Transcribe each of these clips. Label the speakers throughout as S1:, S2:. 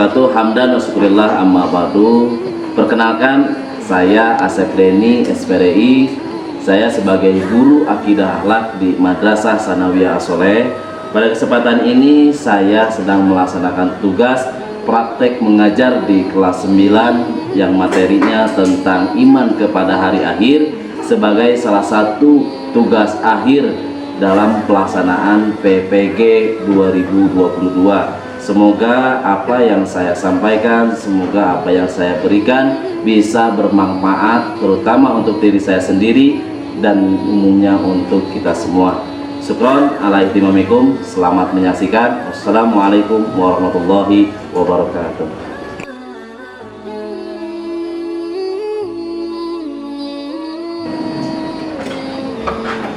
S1: wabarakatuh. Hamdan wa syukurillah amma ba'du. Perkenalkan, saya Asep Deni, SPDI. Saya sebagai guru akidah akhlak di Madrasah Sanawiyah As-Sholeh. Pada kesempatan ini saya sedang melaksanakan tugas praktek mengajar di kelas 9 yang materinya tentang iman kepada hari akhir sebagai salah satu tugas akhir dalam pelaksanaan PPG 2022. Semoga apa yang saya sampaikan, semoga apa yang saya berikan bisa bermanfaat terutama untuk diri saya sendiri dan umumnya untuk kita semua. Syukron ala ihtimamikum. Selamat menyaksikan. Wassalamualaikum warahmatullahi wabarakatuh.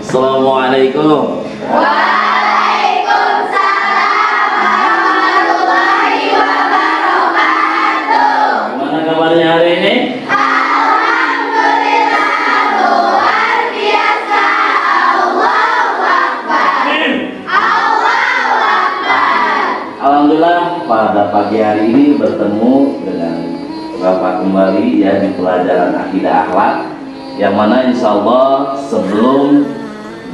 S1: Assalamualaikum. Kabarnya hari ini?
S2: Alhamdulillah, luar biasa. Allahu Akbar. Allahu Akbar.
S1: Alhamdulillah pada pagi hari ini bertemu dengan Bapak kembali ya di pelajaran akidah akhlak, yang mana insya Allah sebelum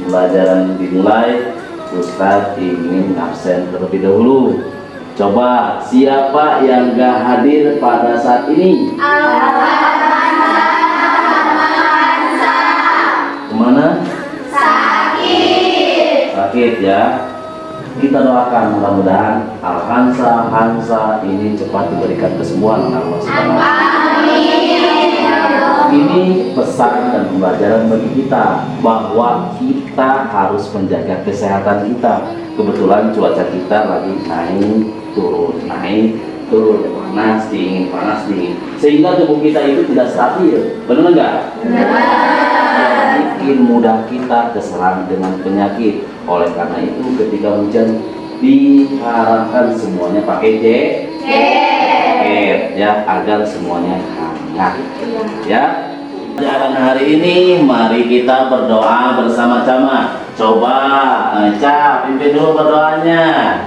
S1: pelajaran dimulai Ustadz ingin absen terlebih dahulu. Coba siapa yang gak hadir pada saat ini? Kemana? Sakit ya. Kita doakan mudah-mudahan Hansa ini cepat diberikan kesembuhan oleh Allah Subhanahu wa Ta'ala. Ini pesan dan pembelajaran bagi kita bahwa kita harus menjaga kesehatan kita. Kebetulan cuaca kita lagi naik turun, panas dingin, sehingga tubuh kita itu tidak stabil. Benar nggak? Mungkin mudah kita terserang dengan penyakit. Oleh karena itu ketika hujan diharapkan semuanya pakai jaket ya, agar semuanya hangat ya. Pelajaran hari ini mari kita berdoa bersama-sama. Coba Ca, pimpin dulu berdoanya.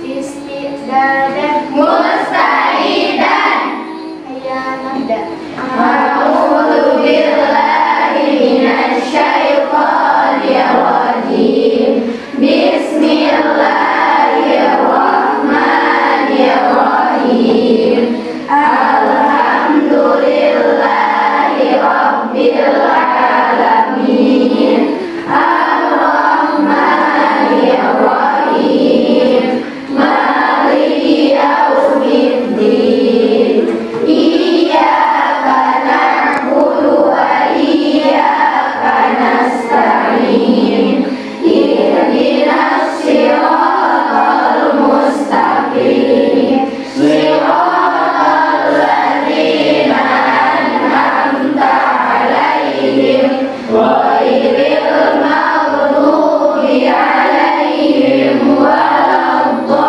S2: Istidadan mustahidan. Hayya nabda. A'udzu billahi minasyaitonir rajim. Bismillahirrahmanirrahim. Alhamdulillahi rabbil alamin. Ar-Rahmanir Rahim. Maliki yaumiddin. Iyyaka na'budu wa iyyaka nasta'in. Ihdinas siratal mustaqim. Siratal ladzina an'amta 'alaihim ghairil maghdubi 'alaihim waladdallin.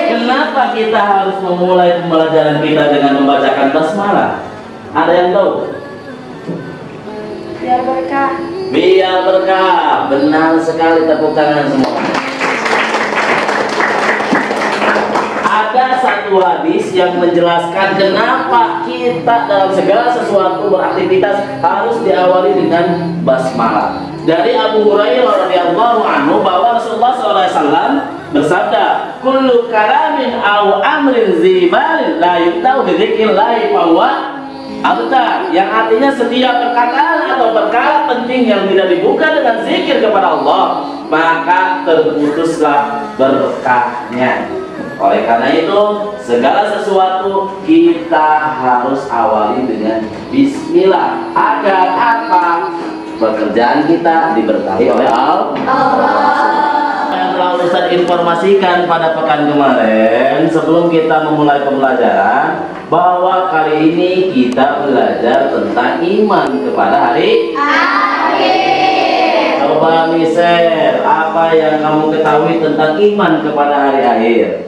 S1: Kenapa kita harus memulai pembelajaran kita dengan membacakan basmalah? Ada yang tahu?
S2: Biar berkah.
S1: Biar berkah. Benar sekali, tepuk tangan semua. Ada satu hadis yang menjelaskan kenapa kita dalam segala sesuatu beraktivitas harus diawali dengan basmalah. Dari Abu Hurairah radhiyallahu anhu bahwa Rasulullah SAW bersabda, "Kullu kalamin aw amrin zibalin la yu'tau bi dzikrillahi fa huwa abtar." Yang artinya setiap perkataan atau perkara penting yang tidak dibuka dengan zikir kepada Allah, maka terputuslah berkahnya. Oleh karena itu, segala sesuatu kita harus awali dengan bismillah. Agar apa? Pekerjaan kita diberkahi oleh Allah. Yang telah Ustaz informasikan pada pekan kemarin, sebelum kita memulai pembelajaran, bahwa kali ini kita belajar tentang iman kepada hari akhir. Coba Michelle, apa yang kamu ketahui tentang iman kepada hari akhir?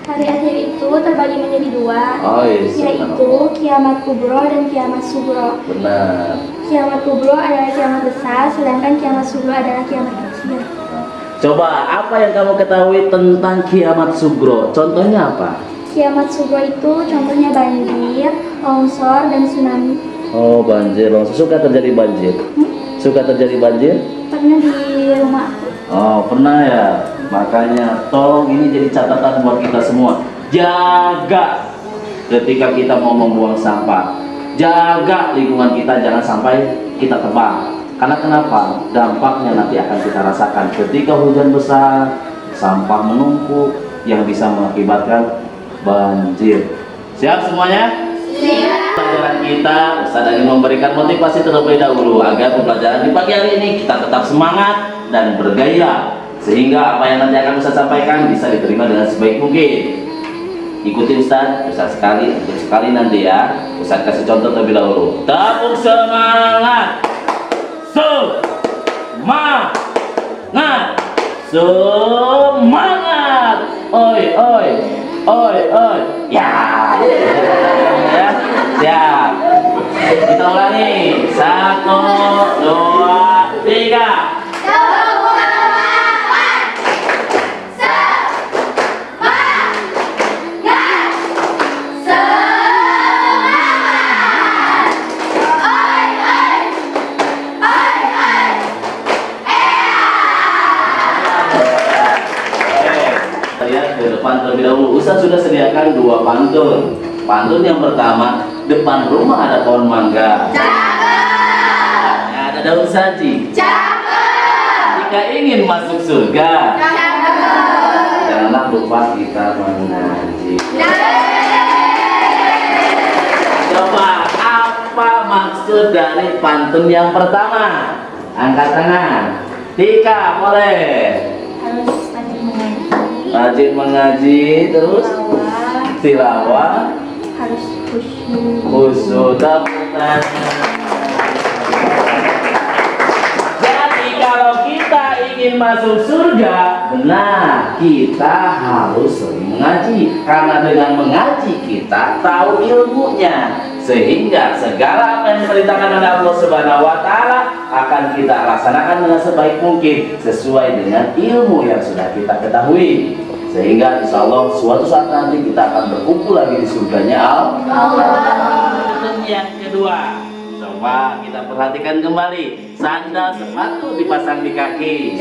S2: Hari akhir itu terbagi menjadi dua, yaitu kiamat kubro dan kiamat sugro.
S1: Benar.
S2: Kiamat kubro adalah kiamat besar, sedangkan kiamat sugro adalah kiamat kecil.
S1: Coba, apa yang kamu ketahui tentang kiamat sugro? Contohnya apa?
S2: Kiamat sugro itu contohnya banjir, longsor, dan tsunami.
S1: Oh, banjir, longsor. Suka terjadi banjir? Suka terjadi banjir?
S2: Pernah di rumah aku.
S1: Oh, pernah ya. Makanya tolong ini jadi catatan buat kita semua. Jaga ketika kita mau membuang sampah. Jaga lingkungan kita, jangan sampai kita tebang. Karena kenapa? Dampaknya nanti akan kita rasakan. Ketika hujan besar, sampah menumpuk yang bisa mengakibatkan banjir. Siap semuanya? Siap. Pelajaran kita, Ustaz Dani memberikan motivasi terlebih dahulu agar pembelajaran di pagi hari ini kita tetap semangat dan bergairah, sehingga apa yang nanti akan Ustaz sampaikan bisa diterima dengan sebaik mungkin. Ikuti Ustaz sekali nanti ya. Ustaz kasih contoh terlebih dahulu. Tepuk semangat. Semangat. Semangat. Oi, oi. Oi, oi. Ya. Ya. Siap. Kita ulangi. 1, 2, 3. Terlebih dahulu, Ustaz sudah sediakan 2 pantun. Pantun yang pertama, depan rumah ada pohon mangga. Cakep. Ada daun saji. Cakep. Jika ingin masuk surga. Cakep. Janganlah lupa kita mengaji. Coba, apa maksud dari pantun yang pertama? Angkat tangan. Tika, boleh.
S2: Harus rajin mengaji.
S1: Rajin mengaji, terus tilawah,
S2: harus khusyuk.
S1: khusyuk. Jadi kalau kita ingin masuk surga, benar, kita harus sering mengaji. Karena dengan mengaji kita tahu ilmunya, sehingga segala apa yang diperintahkan oleh Allah Subhanahu wa Ta'ala akan kita laksanakan dengan sebaik mungkin sesuai dengan ilmu yang sudah kita ketahui, sehingga insya Allah suatu saat nanti kita akan berkumpul lagi di surganya Allah. Yang kedua, coba kita perhatikan kembali. Sandal sepatu dipasang di kaki.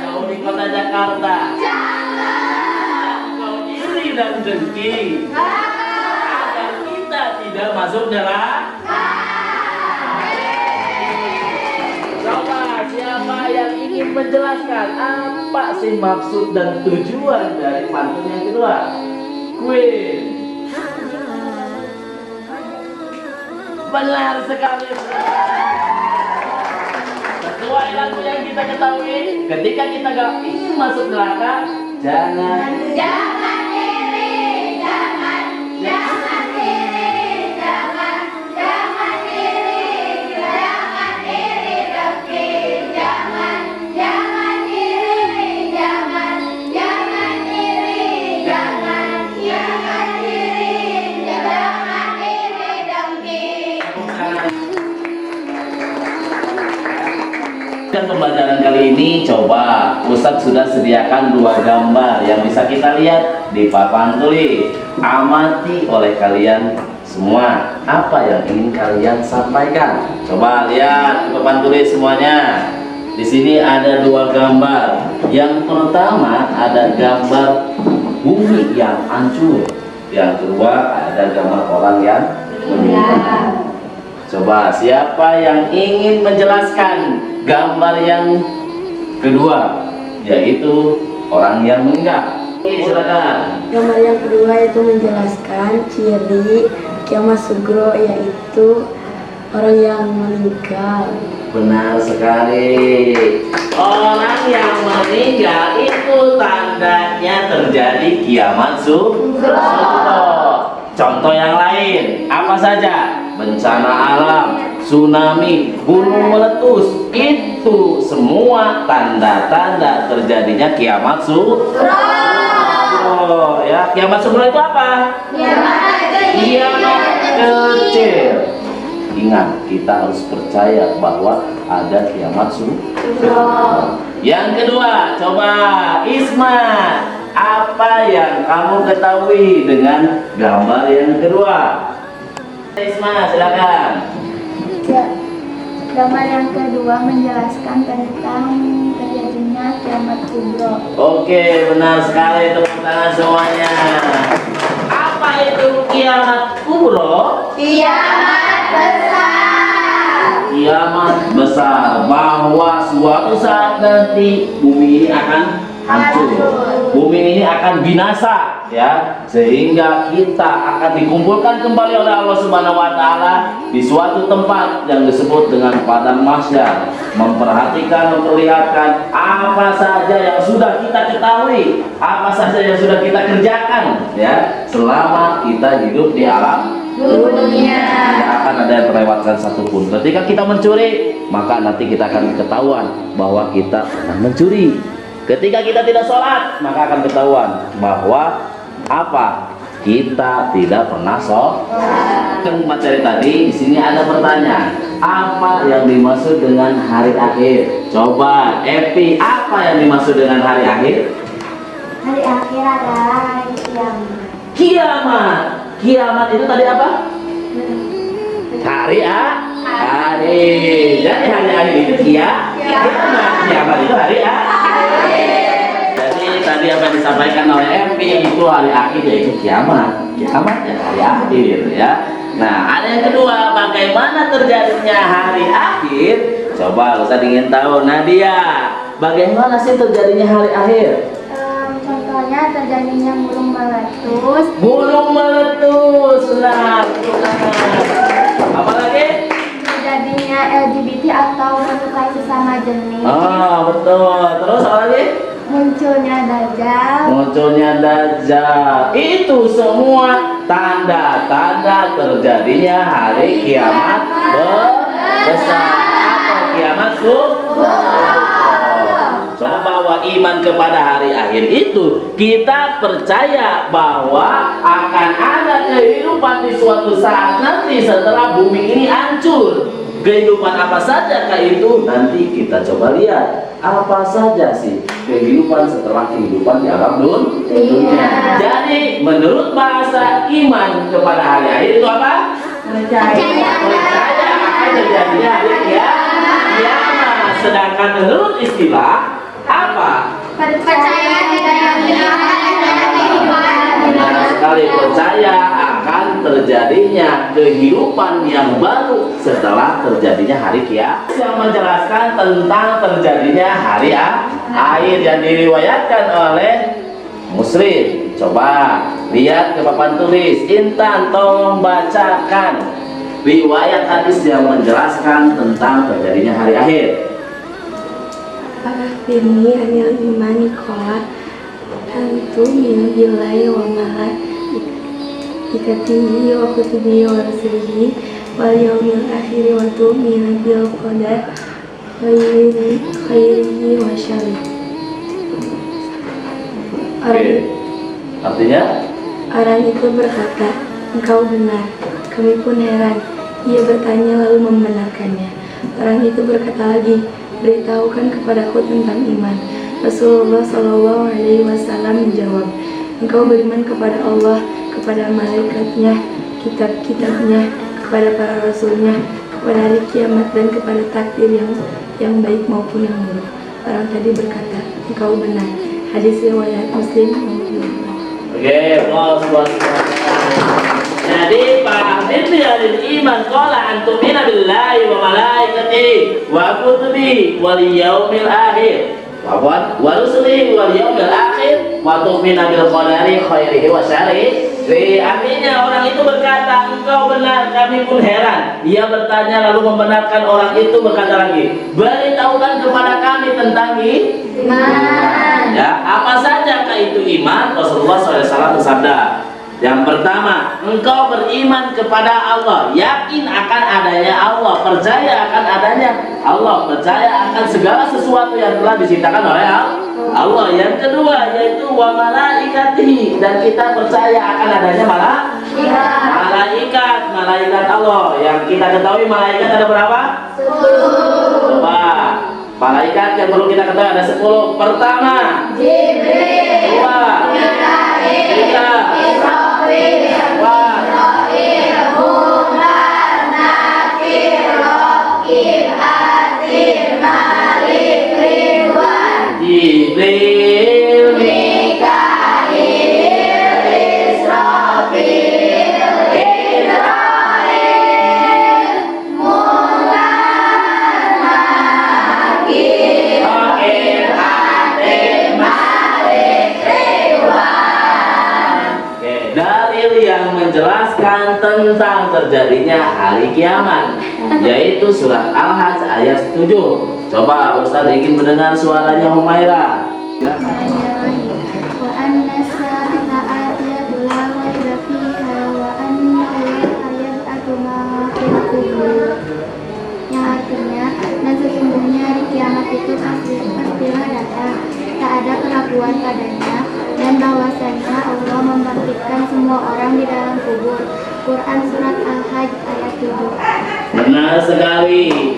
S1: Jauh di kota Jakarta. Kau iri dan dengki. Tidak masuk neraka. Coba siapa yang ingin menjelaskan apa sih maksud dan tujuan dari pantun yang kedua? Queen. Benar sekali. Sesuai lagu yang kita ketahui, ketika kita gak ingin masuk neraka, jangan iri, jangan Dan pembelajaran kali ini coba Ustadz sudah sediakan 2 gambar yang bisa kita lihat di papan tulis. Amati oleh kalian semua apa yang ingin kalian sampaikan. Coba lihat di papan tulis semuanya. Di sini ada 2 gambar. Yang pertama ada gambar bumi yang hancur. Yang kedua ada gambar orang yang meninggal. Coba siapa yang ingin menjelaskan gambar yang kedua, yaitu orang yang meninggal? Silakan.
S3: Gambar yang kedua itu menjelaskan ciri kiamat sugro, yaitu orang yang meninggal.
S1: Benar sekali. Orang yang meninggal itu tandanya terjadi kiamat sugro. Contoh yang lain apa saja? Bencana alam, tsunami, gunung meletus, itu semua tanda-tanda terjadinya kiamat sugro. Ya, kiamat sugro itu apa? Kiamat kecil. Ingat, kita harus percaya bahwa ada kiamat subuh. Yang kedua, coba Isma, apa yang kamu ketahui dengan gambar yang kedua? Isma, silakan.
S2: Ya, gambar yang kedua menjelaskan tentang terjadinya kiamat kubro.
S1: Oke, benar sekali, tepuk tangan semuanya. Apa itu kiamat kubro?
S2: Kiamat besar.
S1: Kiamat besar, bahwa suatu saat nanti bumi ini akan hancur, bumi ini akan binasa, ya, sehingga kita akan dikumpulkan kembali oleh Allah Subhanahu wa Ta'ala di suatu tempat yang disebut dengan padang mahsyar, memperlihatkan apa saja yang sudah kita ketahui, apa saja yang sudah kita kerjakan, ya, selama kita hidup di alam dunia. Tidak akan ada yang terlewatkan satupun. Ketika kita mencuri, maka nanti kita akan ketahuan bahwa kita pernah mencuri. Ketika kita tidak sholat, maka akan ketahuan bahwa apa? Kita tidak pernah sholat. Yang materi tadi, di sini ada pertanyaan. Apa yang dimaksud dengan hari akhir? Coba, Epi, apa yang dimaksud dengan hari akhir?
S2: Hari akhir adalah hari kiamat.
S1: Kiamat. Kiamat itu tadi apa? Hari akhir. Jadi hari akhir itu kiamat. Kiamat itu hari akhir. Jadi tadi apa yang disampaikan oleh MP itu hari akhir, yaitu kiamat. Kiamat ya hari akhir, ya. Nah, ada yang kedua, bagaimana terjadinya hari akhir? Coba Ustaz ingin tahu, Nadia, bagaimana sih terjadinya hari akhir?
S2: Contohnya terjadinya burung meletus.
S1: Burung meletus. Nah, apalagi?
S2: Terjadinya LGBT atau menyukai sesama jenis.
S1: Betul. Terus apa lagi?
S2: Munculnya dajjal.
S1: Munculnya dajjal. Itu semua tanda-tanda terjadinya hari kiamat besar atau kiamat kubra. Coba bahwa iman kepada hari akhir itu, kita percaya bahwa akan ada kehidupan di suatu saat nanti setelah bumi ini hancur. Kehidupan apa saja itu? Nanti kita coba lihat. Apa saja sih kehidupan setelah kehidupan di alam dunia? Jadi menurut bahasa iman kepada hari akhir itu apa? Percaya akan terjadinya hari kiamat. Sedangkan menurut istilah apa?
S2: Percaya
S1: Benar sekali, percaya akan terjadinya kehidupan yang baru setelah terjadinya hari kiamat, yang menjelaskan tentang terjadinya hari akhir yang diriwayatkan oleh Muslim. Coba lihat ke papan tulis. Intan, tolong bacakan riwayat hadis yang menjelaskan tentang terjadinya hari akhir.
S3: Akhirni anil imani kola antu min billahi wa malaikatihi wa kutubihi wa rusulihi wal yawmil akhiri wa tu'minu bil qadar khairihi wa syarrihi.
S1: Artinya?
S3: Orang itu berkata, engkau benar. Kami pun heran. Ia bertanya lalu membenarkannya. Orang itu berkata lagi, beritahukan kepadaku tentang iman. Rasulullah Shallallahu Alaihi Wasallam menjawab, engkau beriman kepada Allah, kepada malaikatnya, kitab-kitabnya, kepada para rasulnya, kepada hari kiamat, dan kepada takdir yang baik maupun yang buruk. Orang tadi berkata, engkau benar. Hadis riwayat Muslim.
S1: Oke, jadi Pak itu dari iman qala antumina billahi wa malaikatihi wa kutubihi wal yaumil akhir wa rusulihi wal yaumil akhir wa tu'mina bil qadari khairihi wa syarrihi. Artinya orang itu berkata, engkau benar, kami pun heran. Ia bertanya lalu membenarkan. Orang itu berkata lagi, beritahukan kepada kami tentang iman. Ya, apa saja itu iman? Rasulullah SAW bersabda, yang pertama, engkau beriman kepada Allah, yakin akan adanya Allah, percaya akan adanya Allah, percaya akan segala sesuatu yang telah diciptakan oleh Allah. Allah. Yang kedua yaitu wa malaikatihi, dan kita percaya akan adanya malaikat Allah. Yang kita ketahui malaikat ada berapa? 10. Coba malaikat yang perlu kita ketahui ada 10. Pertama Jibril, 2 Mikail, 3 Israfil, 4 Munkar, Nakir, Raqib, Atid, Malik, Ridwan. Jibril, Mikail, Israfil, Israel, Munkar, Nakir, Raqib, Atid, Malik, Ridwan. Oke, dalil yang menjelaskan tentang terjadinya hari kiamat yaitu surat Al-Hajj ayat 7. Coba Ustaz ingin mendengar suaranya Humaira.
S2: Wa anna sa'ata atiyatu la raiba fiha wa anna ayat ma fil qubur. Yang artinya, dan sesungguhnya hari kiamat itu pastilah datang, tak ada keraguan padanya, dan bahwasanya Allah membangkitkan semua orang di dalam kubur. Quran surat Al-Hajj ayat 7.
S1: Benar sekali.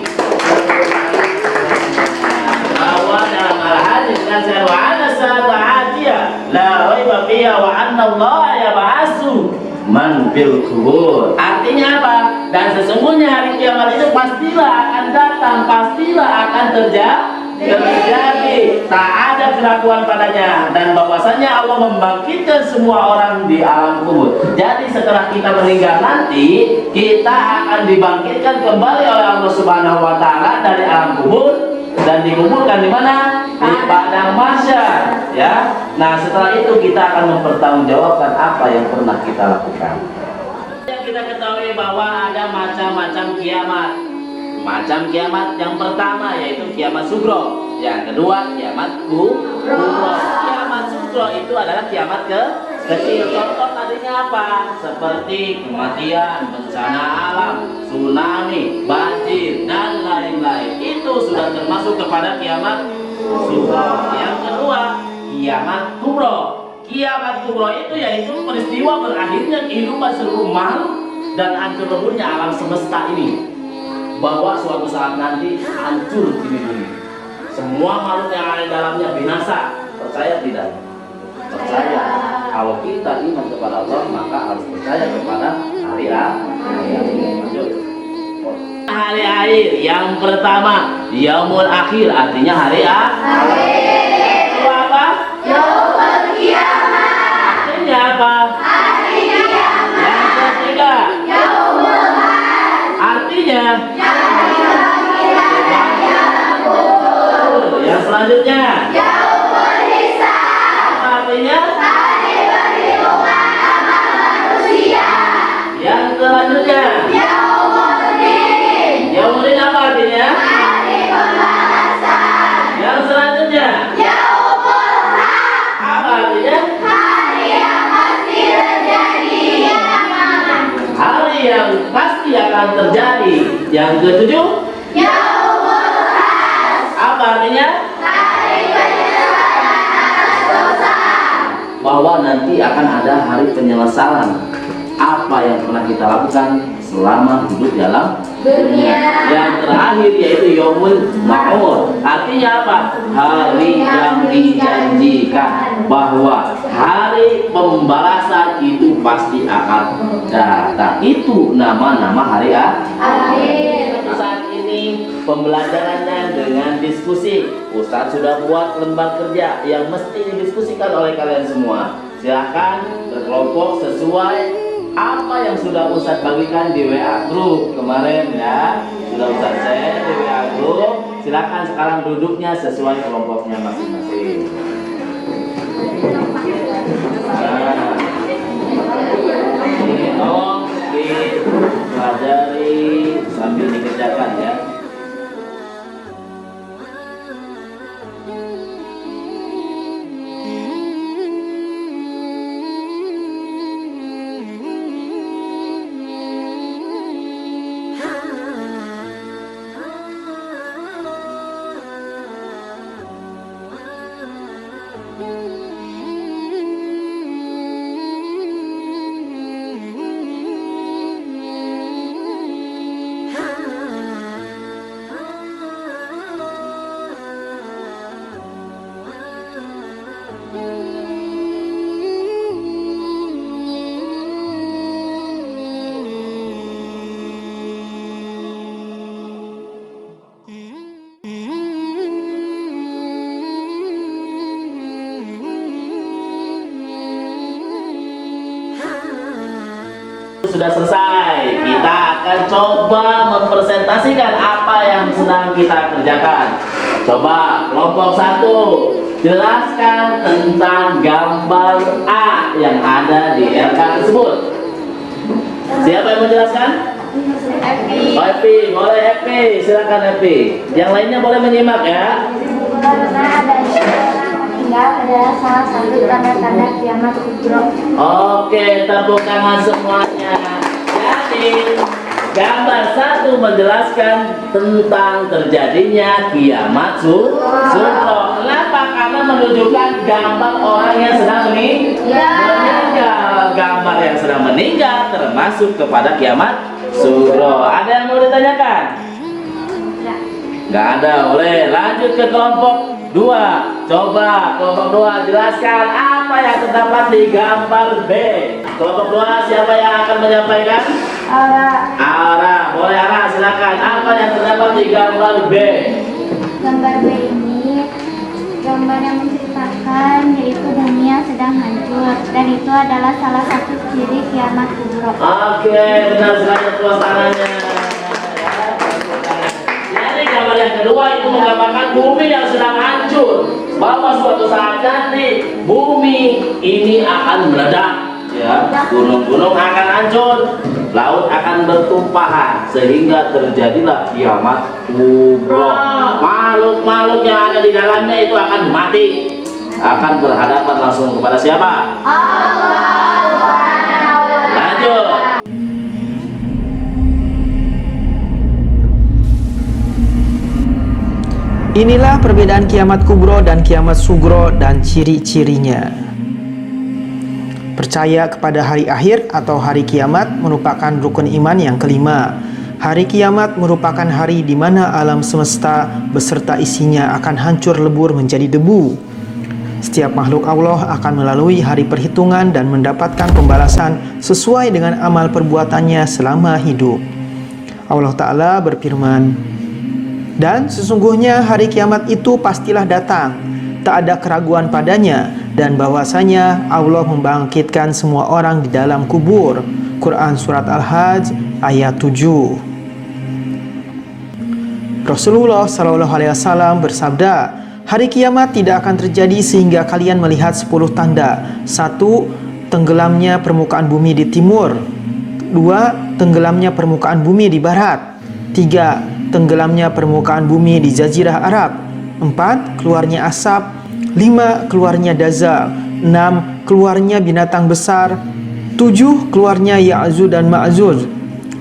S1: Bahwa dalam Al-Hajj dengan saya wa anna sa'ata atiyah la raiba fiha wa anna Allah yab'atsu man fil qubur. Artinya apa? Dan sesungguhnya hari kiamat itu pastilah akan datang, pastilah akan terjadi, tak ada keraguan padanya, dan bahwasanya Allah membangkitkan semua orang di alam kubur. Jadi setelah kita meninggal nanti, kita akan dibangkitkan kembali oleh Allah Subhanahu wa taala dari alam kubur dan dikuburkan di mana? Di padang mahsyar, ya. Nah, setelah itu kita akan mempertanggungjawabkan apa yang pernah kita lakukan. Kita ketahui bahwa ada macam-macam kiamat. Macam kiamat yang pertama yaitu kiamat sugro, yang kedua kiamat kubro. Kiamat sugro itu adalah kiamat kecil. Contoh tadinya apa? Seperti kematian, bencana alam, tsunami, banjir, dan lain-lain. Itu sudah termasuk kepada kiamat sugro. Yang kedua kiamat kubro. Kiamat kubro itu yaitu peristiwa berakhirnya kehidupan seluruh makhluk dan hancur leburnya alam semesta ini. Bahwa suatu saat nanti hancur ini bumi. Semua makhluk yang ada di dalamnya binasa. Percaya tidak? Percaya. Kalau kita iman kepada Allah, maka harus percaya kepada hari akhir. Hari akhir yang pertama, yaumul akhir, artinya hari akhir. Itu apa? Yaumul kiamat. Artinya apa? Hari kiamat. Yang ketiga, yaumul hajj. Artinya yang selanjutnya yaumul hisab. Artinya hari perhitungan amal manusia. Yang selanjutnya yaumul din. Yaumul din apa artinya? Hari pembalasan. Yang selanjutnya yaumul haq. Apa artinya? Hari yang pasti terjadi. Hari yang pasti akan terjadi. Yang ketujuh yaumul has. Apa artinya? Hari penyesalan atas dosa. Bahwa nanti akan ada hari penyesalan apa yang pernah kita lakukan selama hidup dalam dunia. Yang terakhir yaitu yaumul ma'ud. Artinya apa? Hari yang dijanjikan, bahwa hari pembalasan itu pasti akan datang. Itu nama-nama hari akhir. Saat ini pembelajarannya dengan diskusi. Ustadz sudah buat lembar kerja yang mesti didiskusikan oleh kalian semua. Silahkan berkelompok sesuai apa yang sudah Ustadz bagikan di WA Group kemarin, ya. Sudah Ustadz share di WA Group. Silakan sekarang duduknya sesuai kelompoknya masing-masing. Nah, ini tolong dipelajari sambil dikerjakan, ya. Sudah selesai. Kita akan coba mempresentasikan apa yang sedang kita kerjakan. Coba kelompok 1 jelaskan tentang gambar A yang ada di RK tersebut. Siapa yang menjelaskan?
S2: Epi.
S1: Oh, Epi, boleh Epi, silakan Epi. Yang lainnya boleh menyimak ya.
S2: Karena adanya orang meninggal adalah salah satu tanda-tanda kiamat kubro.
S1: Oke, tepuk tangan semuanya. Jadi, gambar 1 menjelaskan tentang terjadinya kiamat sugro. Kenapa? Karena menunjukkan gambar orang yang sedang meninggal. Gambar yang sedang meninggal termasuk kepada kiamat sugro. Ada yang mau ditanyakan? Nggak ada. Boleh lanjut ke kelompok 2. Coba kelompok 2 jelaskan apa yang terdapat di gambar B. Kelompok 2 siapa yang akan menyampaikan? Ara, boleh Ara, silakan. Apa yang terdapat di gambar B?
S2: Gambar B ini gambar yang menceritakan yaitu bumi yang sedang hancur, dan itu adalah salah satu ciri kiamat kubro.
S1: Oke, benar sekali, tuas tangannya. Jadi gambar yang kedua itu menggambarkan bumi yang sedang hancur, bahwa suatu saat nanti bumi ini akan meledak, ya, gunung-gunung akan hancur, laut akan bertumpahan, sehingga terjadilah kiamat kubro. Makhluk-makhluk yang ada di dalamnya itu akan mati, akan berhadapan langsung kepada siapa? Lanjut.
S4: Inilah perbedaan kiamat kubro dan kiamat sugro dan ciri-cirinya. Percaya kepada hari akhir atau hari kiamat merupakan rukun iman yang kelima. Hari kiamat merupakan hari di mana alam semesta beserta isinya akan hancur lebur menjadi debu. Setiap makhluk Allah akan melalui hari perhitungan dan mendapatkan pembalasan sesuai dengan amal perbuatannya selama hidup. Allah Ta'ala berfirman, "Dan sesungguhnya hari kiamat itu pastilah datang, tak ada keraguan padanya, dan bahwasanya Allah membangkitkan semua orang di dalam kubur." Quran Surat Al-Hajj ayat 7. Rasulullah SAW bersabda, "Hari kiamat tidak akan terjadi sehingga kalian melihat 10 tanda. 1. Tenggelamnya permukaan bumi di timur. 2. Tenggelamnya permukaan bumi di barat. 3. Tenggelamnya permukaan bumi di Jazirah Arab. 4. Keluarnya asap. 5. Keluarnya dazal. 6. Keluarnya binatang besar. 7. Keluarnya Ya'zu dan Ma'zuz.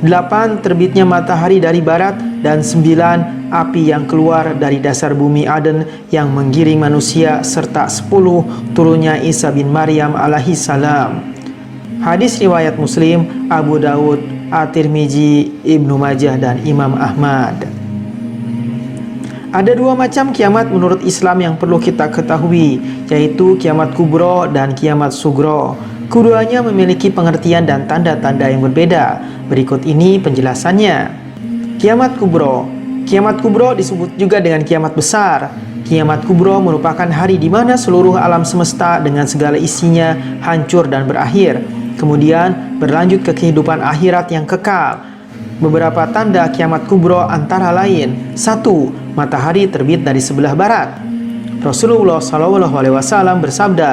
S4: 8. Terbitnya matahari dari barat. Dan 9. Api yang keluar dari dasar bumi Aden yang menggiring manusia. Serta 10. Turunnya Isa bin Maryam alaihi salam. Hadis riwayat Muslim, Abu Dawud, At-Tirmizi, Ibnu Majah, dan Imam Ahmad. Ada 2 macam kiamat menurut Islam yang perlu kita ketahui, yaitu kiamat kubro dan kiamat sugro. Keduanya memiliki pengertian dan tanda-tanda yang berbeda. Berikut ini penjelasannya. Kiamat kubro. Kiamat kubro disebut juga dengan kiamat besar. Kiamat kubro merupakan hari di mana seluruh alam semesta dengan segala isinya hancur dan berakhir. Kemudian berlanjut ke kehidupan akhirat yang kekal. Beberapa tanda kiamat kubro antara lain: 1. Matahari terbit dari sebelah barat. Rasulullah SAW bersabda,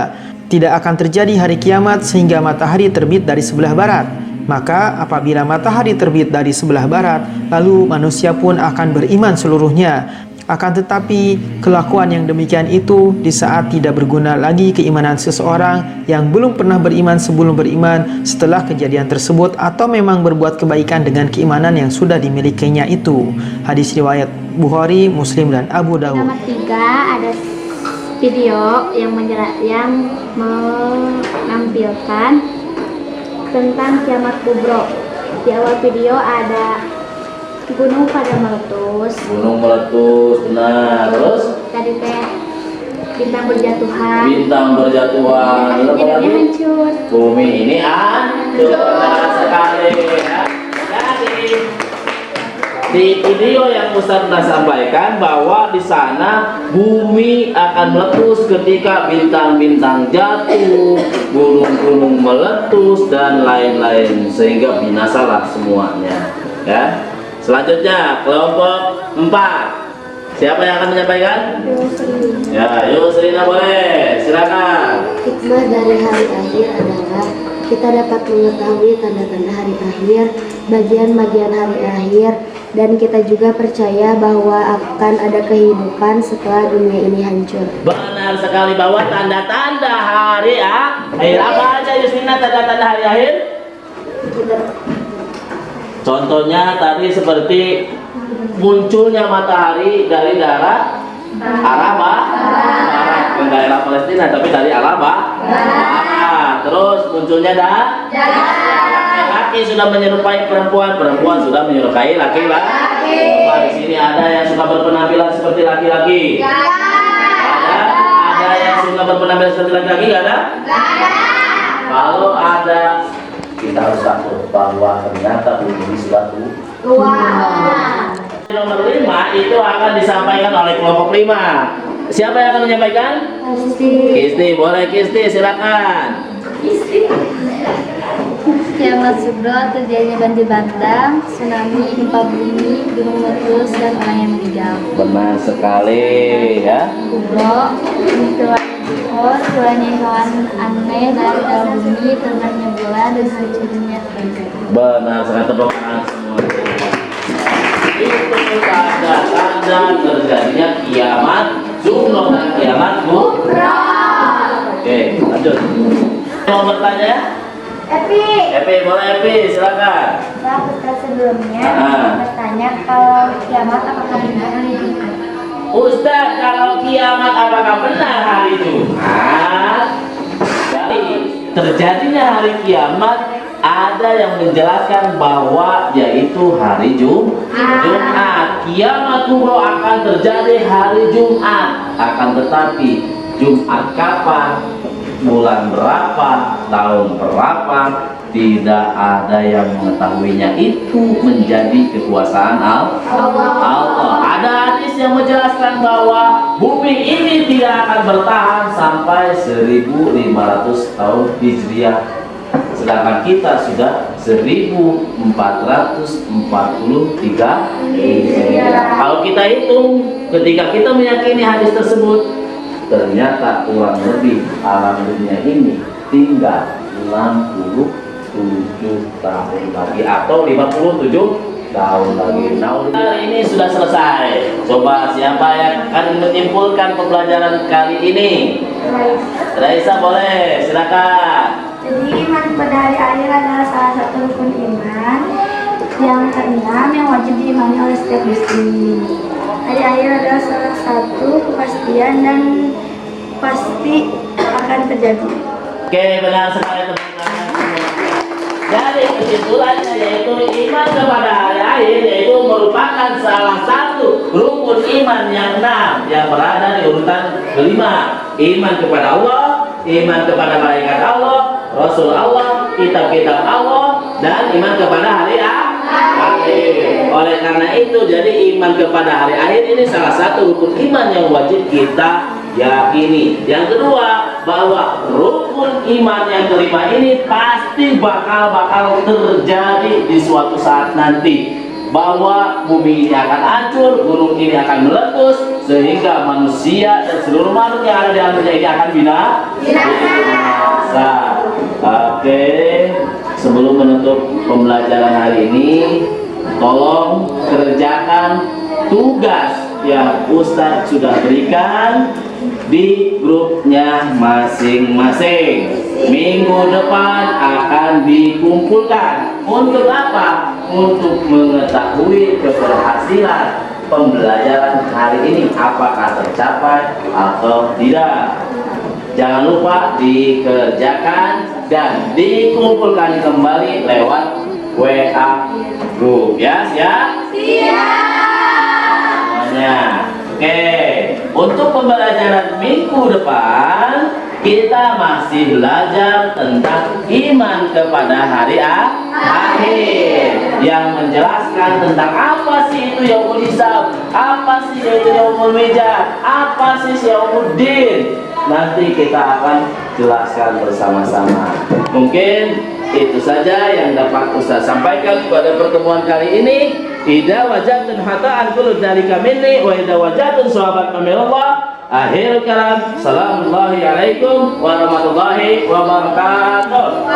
S4: "Tidak akan terjadi hari kiamat sehingga matahari terbit dari sebelah barat. Maka apabila matahari terbit dari sebelah barat, lalu manusia pun akan beriman seluruhnya. Akan tetapi kelakuan yang demikian itu di saat tidak berguna lagi keimanan seseorang yang belum pernah beriman sebelum beriman setelah kejadian tersebut, atau memang berbuat kebaikan dengan keimanan yang sudah dimilikinya itu." Hadis riwayat Bukhari, Muslim, dan Abu Dawud.
S2: Nomor 3 ada video yang menampilkan tentang kiamat kubro. Di awal video ada gunung pada meletus.
S1: Gunung meletus, benar. Terus
S2: Tadi teh bintang berjatuhan.
S1: bintang berjatuhan.
S2: Dan
S1: Lalu
S2: akhirnya
S1: lagi
S2: hancur.
S1: bumi ini hancur. Benar sekali ya. Jadi di video yang Ustaz pernah sampaikan bahwa di sana bumi akan meletus ketika bintang-bintang jatuh, gunung-gunung meletus dan lain-lain sehingga binasalah semuanya. Ya. Selanjutnya kelompok 4. Siapa yang akan menyampaikan? Ya, yuk Serina boleh, silakan.
S5: Hikmah dari hari akhir adalah kita dapat mengetahui tanda-tanda hari akhir, bagian-bagian hari akhir, dan kita juga percaya bahwa akan ada kehidupan setelah dunia ini hancur.
S1: Benar sekali bahwa tanda-tanda hari akhir. Apa aja Yustina tanda-tanda hari akhir? Contohnya tadi seperti munculnya matahari dari daerah Arabah, bukan daerah Palestina tapi dari Arabah. Terus munculnya laki sudah menyerupai perempuan, perempuan sudah menyerupai laki-laki. Di sini ada yang suka berpenampilan seperti laki-laki. Ada yang suka berpenampilan seperti laki-laki, nggak ada? Kalau ada, kita harus takut bahwa ternyata bumi sudah tua. Nomor 5 itu akan disampaikan oleh kelompok 5. Siapa yang akan menyampaikan? Kisti, boleh Kisti, silakan.
S2: Kiamat kubro, terjadinya banjir bandang, tsunami, gempa bumi, gunung meletus, dan orang yang meninggal.
S1: Benar sekali ya.
S2: Kubro, keluarnya hewan aneh dari dalam bumi, terbangnya bulan, dan hancurnya bumi.
S1: Benar sekali, tepuk tangan semua. Itu tanda-tanda terjadinya kiamat kubro dan kiamat kubro. Oke, lanjut. Mau bertanya? Epi, boleh Epi, silakan.
S2: Nah, sebelumnya bertanya kalau kiamat apakah benar hari Jumat?
S1: Ustaz, kalau kiamat apakah benar hari Jumat? Jadi terjadinya hari kiamat ada yang menjelaskan bahwa yaitu hari Jumat. Kiamat kubro akan terjadi hari Jumat. Akan tetapi Jumat kapan, bulan berapa, tahun berapa, tidak ada yang mengetahuinya. Itu menjadi kekuasaan Allah. Ada hadis yang menjelaskan bahwa bumi ini tidak akan bertahan sampai 1500 tahun Hijriah, sedangkan kita sudah 1443 Hijriah. Kalau kita hitung, ketika kita meyakini hadis tersebut, ternyata kurang lebih alam dunia ini tinggal 67 tahun lagi atau 57 tahun lagi. Nah, ini sudah selesai. Coba siapa yang akan menyimpulkan pembelajaran kali ini? Raisa boleh, silakan.
S2: Jadi iman pada hari akhir adalah salah satu rukun iman yang keenam yang wajib diimani oleh setiap muslim. Hari akhir adalah salah satu kepastian dan pasti akan terjadi.
S1: Oke, benar sekali teman-teman. Jadi kesimpulannya yaitu iman kepada hari akhir yaitu merupakan salah satu rukun iman yang 6 yang berada di urutan kelima. Iman kepada Allah, iman kepada malaikat Allah, Rasul Allah, kitab-kitab Allah, dan iman kepada hari akhir. Oleh karena itu, jadi iman kepada hari akhir ini salah satu rukun iman yang wajib kita yakini. Yang kedua, bahwa rukun iman yang kelima ini pasti bakal terjadi di suatu saat nanti, bahwa bumi ini akan hancur, gunung ini akan meletus, sehingga manusia dan seluruh makhluk yang ada di alam ini akan binasa. Oke, sebelum menutup pembelajaran hari ini, tolong kerjakan tugas yang Ustadz sudah berikan di grupnya masing-masing. Minggu depan akan dikumpulkan. Untuk apa? Untuk mengetahui keberhasilan pembelajaran hari ini apakah tercapai atau tidak. Jangan lupa dikerjakan dan dikumpulkan kembali lewat WA group ya, siap? Semuanya. Oke, untuk pembelajaran minggu depan kita masih belajar tentang iman kepada hari akhir yang menjelaskan tentang apa sih itu yaumul hisab, apa sih itu yaumul mizan, apa sih yaumuddin. Nanti kita akan jelaskan bersama-sama. Mungkin itu saja yang dapat Ustaz sampaikan pada pertemuan kali ini. Idza wajadtum hata'an kullu dzalika minni wa idza wajadtum sawaban minallah. Akhir kalam. Assalamualaikum warahmatullahi wabarakatuh.